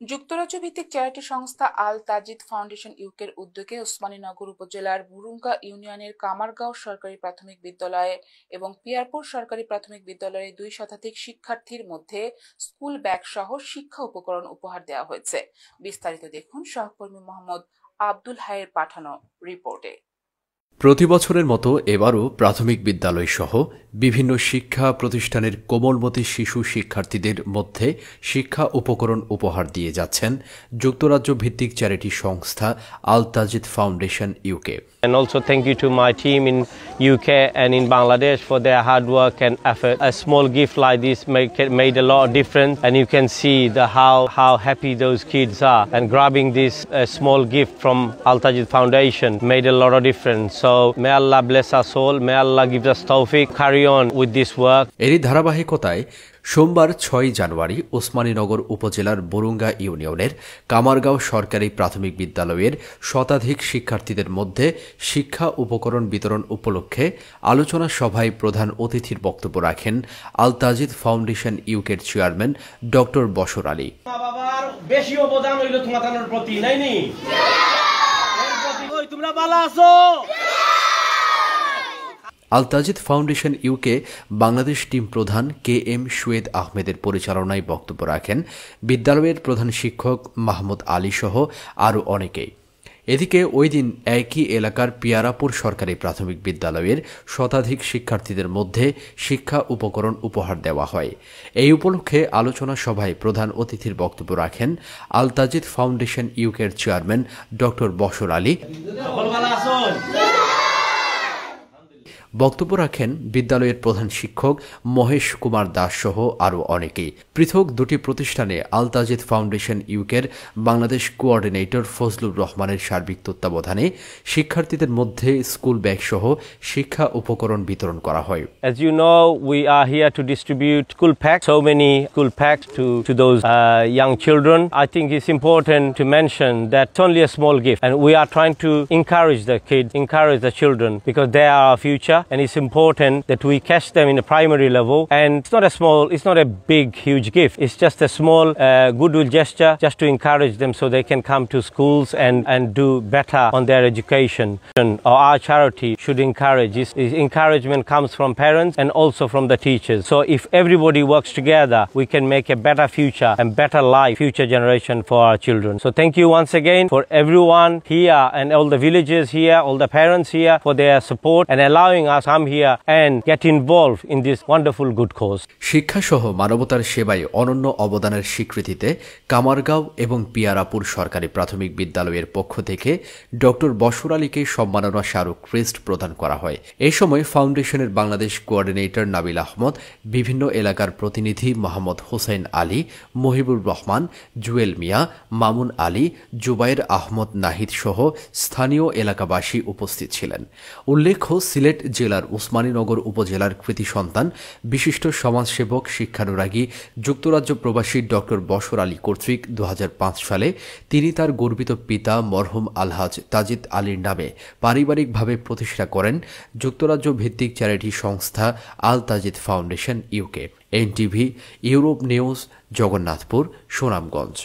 যুক্তরাজ্য ভিত্তিক চ্যারিটি সংস্থা আল তাজিদ ফাউন্ডেশন ইউকের উদ্যোগে ওসমানীনগর উপজেলার বুরুঙ্গা ইউনিয়নের কামারগাঁও সরকারি প্রাথমিক বিদ্যালয়ে এবং পিয়ারপুর সরকারি প্রাথমিক বিদ্যালয়ের ২ শতাধিক শিক্ষার্থীর মধ্যে স্কুল ব্যাগ সহ শিক্ষা উপকরণ উপহার দেওয়া হয়েছে। বিস্তারিত দেখুন সহকর্মী মোহাম্মদ আব্দুল হাইয়ের পাঠানো রিপোর্টে। প্রতি বছরের মতো এবারও প্রাথমিক বিদ্যালয় সহ বিভিন্ন শিক্ষা প্রতিষ্ঠানের কোমলমতি শিশু শিক্ষার্থীদের মধ্যে শিক্ষা উপকরণ উপহার দিয়ে যাচ্ছেন যুক্তরাজ্য ভিত্তিক চ্যারিটি সংস্থা Al Tajid foundation UK. And also thank you to my team in UK and in Bangladesh for their hard work and effort. A small gift like this made a lot of difference, and you can see how happy those kids are. And grabbing this small gift from Al Tajid Foundation made a lot of difference. So may Allah bless us all. May Allah give us tawfiq. Carry on with this work. এরই ধারাবাহিকতায় সোমবার ৬ জানুয়ারি ওসমানীনগর উপজেলার বুরুঙ্গা ইউনিয়নের কামারগাঁও সরকারি প্রাথমিক বিদ্যালয়ের শতাধিক শিক্ষার্থীদের মধ্যে শিক্ষা উপকরণ বিতরণ উপলক্ষে আলোচনা সভায় প্রধান অতিথির বক্তব্য রাখেন আল তাজিদ ফাউন্ডেশন ইউকের চেয়ারম্যান ডক্টর বশর আলী। বেশি অবদান হইল তোমাদের প্রতি নাইনি, তোমরা ভালো আছো। Al Tajid foundation UK Bangladesh team প্রধান KM সুয়েদ আহমেদের পরিচালনায় বক্তব্য রাখেন বিদ্যালয়ের প্রধান শিক্ষক মাহমুদ আলী সহ আরও অনেকেই। এদিকে ওই দিন একই এলাকার পিয়ারাপুর সরকারি প্রাথমিক বিদ্যালয়ের শতাধিক শিক্ষার্থীদের মধ্যে শিক্ষা উপকরণ উপহার দেওয়া হয়। এই উপলক্ষে আলোচনা সভায় প্রধান অতিথির বক্তব্য রাখেন আল তাজিদ ফাউন্ডেশন ইউকের চেয়ারম্যান ডক্টর বশর আলী। বক্তব্য রাখেন বিদ্যালয়ের প্রধান শিক্ষক মহেশ কুমার দাস সহ আরও অনেকেই। পৃথক দুটি প্রতিষ্ঠানে আল তাজিদ ফাউন্ডেশন ইউকের বাংলাদেশ কোঅর্ডিনেটর ফজলুর রহমানের সার্বিক তত্ত্বাবধানে শিক্ষার্থীদের মধ্যে স্কুল ব্যাগ সহ শিক্ষা উপকরণ বিতরণ করা হয়। As you know, we are here to distribute school packs, so many school packs to those young children. I think it's important to mention that it's only a small gift, and we are trying to encourage the kids, encourage the children, because they are our future. And it's important that we catch them in a primary level. And it's not a big, huge gift. It's just a small goodwill gesture just to encourage them so they can come to schools and do better on their education. Our charity should encourage. Encouragement comes from parents and also from the teachers. So if everybody works together, we can make a better future and better life, future generation for our children. So thank you once again for everyone here and all the villagers here, all the parents here for their support and allowing us come here and get involved in this wonderful good cause. শিক্ষা সহ মানবতার সেবায় অনন্য অবদানের স্বীকৃতিতে কামারগাঁও এবং পিয়ারাপুর সরকারি প্রাথমিক বিদ্যালয়ের পক্ষ থেকে ডক্টর বশর আলীকে সম্মাননা স্মারক ক্রেস্ট প্রদান করা হয়। এই সময় ফাউন্ডেশনের বাংলাদেশ কোঅর্ডিনেটর নাবিল আহমদ, বিভিন্ন এলাকার প্রতিনিধি মোহাম্মদ হোসেন আলী, মহিবুর রহমান, জুয়েল মিয়া, মামুন আলী, জুবাইর আহমদ নাহিদ সহ স্থানীয় এলাকাবাসী উপস্থিত ছিলেন। উল্লেখ্য, সিলেট জেলার ওসমানীনগর উপজেলার কৃতি সন্তান বিশিষ্ট সমাজসেবক শিক্ষানুরাগী যুক্তরাজ্য প্রবাসী ডক্টর বশর আলী কর্তৃক 2005 সালে তিনি তার গর্বিত পিতা মরহুম আলহাজ তাজিদ আলীর নামে পারিবারিকভাবে প্রতিষ্ঠা করেন যুক্তরাজ্য ভিত্তিক চ্যারিটি সংস্থা Al Tajid foundation UK. NTV, Europe news, Jagannathpur, Sunamganj.